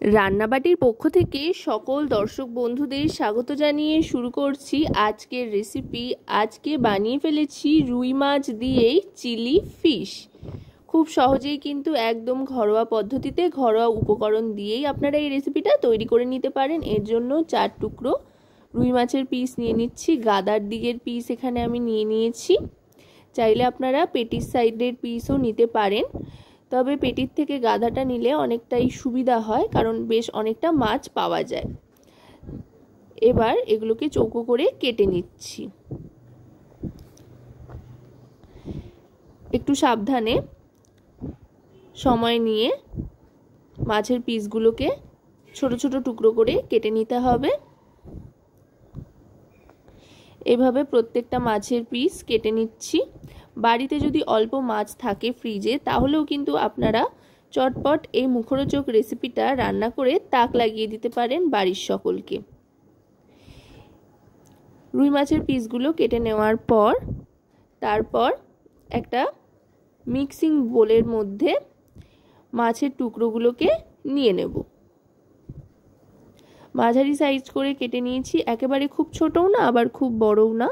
রান্নাবাটির পক্ষ থেকে সকল দর্শক বন্ধুদের স্বাগত জানিয়ে শুরু করছি আজকের রেসিপি। আজকে বানিয়ে ফেলেছি রুই মাছ দিয়েই চিলি ফিশ। খুব সহজেই কিন্তু একদম ঘরোয়া পদ্ধতিতে ঘরোয়া উপকরণ দিয়েই আপনারা এই রেসিপিটা তৈরি করে নিতে পারেন। এর জন্য 4 টুকরো রুই মাছের পিস নিয়ে নিচ্ছি। গাদার দিকের পিস এখানে আমি নিয়ে নিয়েছি। চাইলে আপনারা পেটির সাইডের পিসও নিতে পারেন, তবে পেটির থেকে গাদাটা নিলে অনেকটাই সুবিধা হয়, কারণ বেশ অনেকটা মাছ পাওয়া যায়। এবার এগুলোকে চৌকো করে কেটে নিচ্ছি। একটু সাবধানে সময় নিয়ে মাছের পিসগুলোকে ছোট ছোট টুকরো করে কেটে নিতে হবে। এভাবে প্রত্যেকটা মাছের পিস কেটে নিচ্ছি। বাড়িতে যদি অল্প মাছ থাকে ফ্রিজে, তাহলেও কিন্তু আপনারা চটপট এই মুখরোচক রেসিপিটা রান্না করে তাক লাগিয়ে দিতে পারেন বাড়ির সকলকে। রুই মাছের পিসগুলো কেটে নেওয়ার পর তারপর একটা মিক্সিং বোলের মধ্যে মাছের টুকরোগুলোকে নিয়ে নেব। মাঝারি সাইজ করে কেটে নিয়েছি, একেবারে খুব ছোটও না আবার খুব বড়ও না।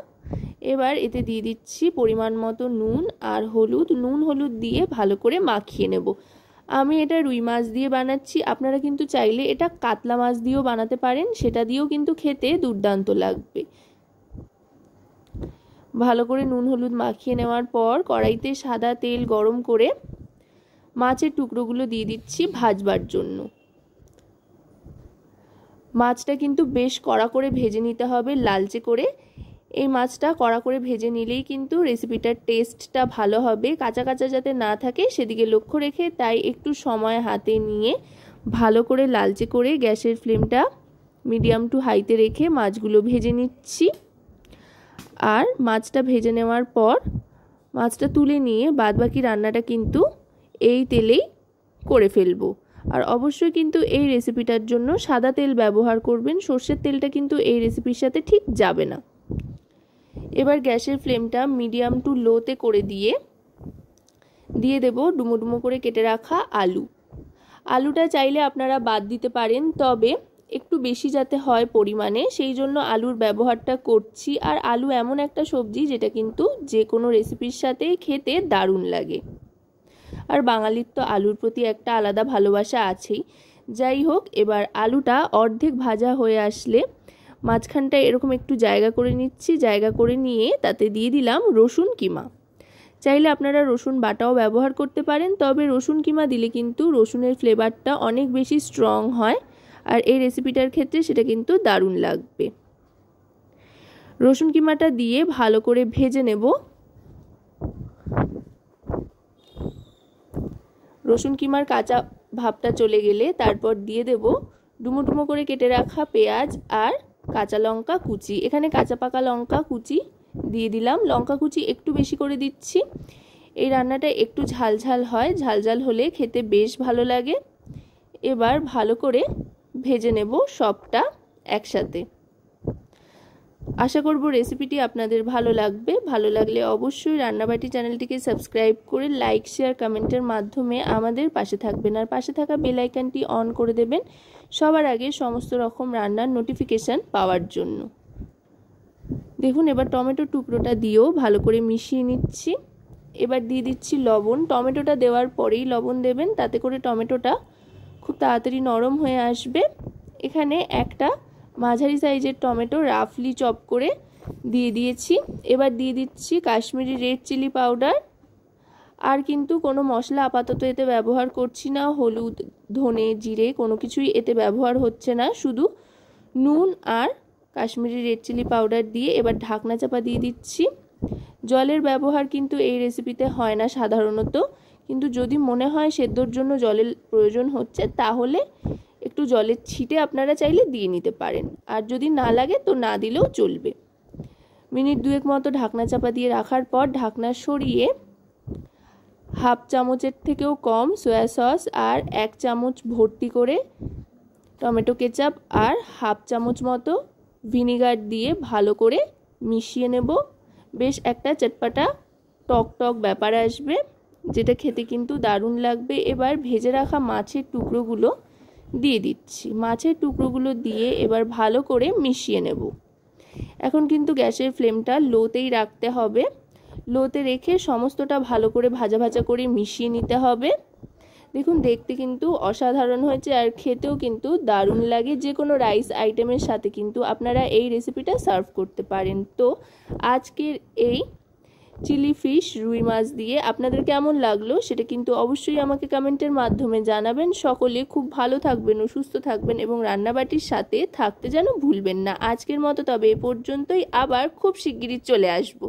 এবার এতে দিয়ে দিচ্ছি পরিমাণ মতো নুন আর হলুদ। নুন হলুদ দিয়ে ভালো করে মাখিয়ে নেব। আমি এটা রুই মাছ দিয়ে বানাচ্ছি, আপনারা কিন্তু চাইলে এটা কাতলা মাছ দিয়েও বানাতে পারেন, সেটা দিয়েও কিন্তু খেতে দুর্দান্ত লাগবে। ভালো করে নুন হলুদ মাখিয়ে নেওয়ার পর কড়াইতে সাদা তেল গরম করে মাছের টুকরোগুলো দিয়ে দিচ্ছি ভাজবার জন্য। মাছটা কিন্তু বেশ কড়া করে ভেজে নিতে হবে, লালচে করে। এই মাছটা কড়া করে ভেজে নিলেই কিন্তু রেসিপিটার টেস্টটা ভালো হবে। কাঁচা কাঁচা যাতে না থাকে সেদিকে লক্ষ্য রেখে তাই একটু সময় হাতে নিয়ে ভালো করে লালচে করে গ্যাসের ফ্লেমটা মিডিয়াম টু হাইতে রেখে মাছগুলো ভেজে নিচ্ছি। আর মাছটা ভেজে নেওয়ার পর মাছটা তুলে নিয়ে বাদবাকি রান্নাটা কিন্তু এই তেলেই করে ফেলবো। আর অবশ্যই কিন্তু এই রেসিপিটার জন্য সাদা তেল ব্যবহার করবেন, সর্ষের তেলটা কিন্তু এই রেসিপির সাথে ঠিক যাবে না। এবার গ্যাসের ফ্লেমটা মিডিয়াম টু লোতে করে দিয়ে দেব ডুমো ডুমো করে কেটে রাখা আলু। আলুটা চাইলে আপনারা বাদ দিতে পারেন, তবে একটু বেশি যাতে হয় পরিমাণে, সেই জন্য আলুর ব্যবহারটা করছি। আর আলু এমন একটা সবজি যেটা কিন্তু যে কোনো রেসিপির সাথে খেতে দারুণ লাগে। আর বাঙালির তো আলুর প্রতি একটা আলাদা ভালোবাসা আছেই। যাই হোক, এবার আলুটা অর্ধেক ভাজা হয়ে আসলে মাঝখানটা এরকম একটু জায়গা করে নিচ্ছি। জায়গা করে নিয়ে তাতে দিয়ে দিলাম রসুন কিমা। চাইলে আপনারা রসুন বাটাও ব্যবহার করতে পারেন, তবে রসুন কিমা দিলে কিন্তু রসুনের ফ্লেভারটা অনেক বেশি স্ট্রং হয়, আর এই রেসিপিটার ক্ষেত্রে সেটা কিন্তু দারুণ লাগবে। রসুন কিমাটা দিয়ে ভালো করে ভেজে নেব। রসুন কিমার কাঁচা ভাবটা চলে গেলে তারপর দিয়ে দেব ডুমো ডুমো করে কেটে রাখা পেঁয়াজ আর কাঁচা লঙ্কা কুচি। এখানে কাঁচা পাকা লঙ্কা কুচি দিয়ে দিলাম, লঙ্কা কুচি একটু বেশি করে দিচ্ছি। এই রান্নাটা একটু ঝালঝাল হয়, ঝালঝাল হলে খেতে বেশ ভালো লাগে। এবার ভালো করে ভেজে নেব সবটা একসাথে। আশা করব রেসিপিটি আপনাদের ভালো লাগবে। ভালো লাগলে অবশ্যই রান্নাবাটি চ্যানেলটিকে সাবস্ক্রাইব করে লাইক শেয়ার কমেন্টের মাধ্যমে আমাদের পাশে থাকবেন, আর পাশে থাকা বেল আইকনটি অন করে দেবেন সবার আগে সমস্ত রকম রান্নার নোটিফিকেশান পাওয়ার জন্য। দেখুন, এবার টমেটো টুকরোটা দিয়েও ভালো করে মিশিয়ে নিচ্ছি। এবার দিয়ে দিচ্ছি লবণ। টমেটোটা দেওয়ার পরেই লবণ দেবেন, তাতে করে টমেটোটা খুব তাড়াতাড়ি নরম হয়ে আসবে। এখানে একটা মাঝারি সাইজের টমেটো রাফলি চপ করে দিয়ে দিয়েছি। এবার দিয়ে দিচ্ছি কাশ্মীরি রেড চিলি পাউডার। আর কিন্তু কোনো মশলা আপাতত এতে ব্যবহার করছি না, হলুদ ধনে জিরে কোনো কিছুই এতে ব্যবহার হচ্ছে না, শুধু নুন আর কাশ্মীরি রেড চিলি পাউডার দিয়ে এবার ঢাকনা চাপা দিয়ে দিচ্ছি। জলের ব্যবহার কিন্তু এই রেসিপিতে হয় না সাধারণত, কিন্তু যদি মনে হয় সেদ্ধর জন্য জলের প্রয়োজন হচ্ছে তাহলে একটু জলের ছিটে আপনারা চাইলে দিয়ে নিতে পারেন, আর যদি না লাগে তো না দিলেও চলবে। মিনিট 2 মতো ঢাকনা চাপা দিয়ে রাখার পর ঢাকনা সরিয়ে হাফ চামচের থেকেও কম সয়া সস আর 1 চামচ ভর্তি করে টমেটো কেচাপ আর হাফ চামচ মতো ভিনিগার দিয়ে ভালো করে মিশিয়ে নেব। বেশ একটা চটপটা টক টক ব্যাপার আসবে, যেটা খেতে কিন্তু দারুণ লাগবে। এবার ভেজে রাখা মাছের টুকরোগুলো দিয়ে দিচ্ছি। মাছের টুকরোগুলো দিয়ে এবার ভালো করে মিশিয়ে নেব। এখন কিন্তু গ্যাসের ফ্লেমটা লোতেই রাখতে হবে। লোতে রেখে সমস্তটা ভালো করে ভাজা ভাজা করে মিশিয়ে নিতে হবে। দেখুন দেখতে কিন্তু অসাধারণ হয়েছে আর খেতেও কিন্তু দারুণ লাগে। যে কোনো রাইস আইটেমের সাথে কিন্তু আপনারা এই রেসিপিটা সার্ভ করতে পারেন। তো আজকের এই চিলি ফিশ রুই মাছ দিয়ে আপনাদের কেমন লাগলো সেটা কিন্তু অবশ্যই আমাকে কমেন্টের মাধ্যমে জানাবেন। সকলে খুব ভালো থাকবেন ও সুস্থ থাকবেন এবং রান্নাবাটির সাথে থাকতে যেন ভুলবেন না। আজকের মতো তবে এ পর্যন্তই, আবার খুব শিগগিরই চলে আসবো।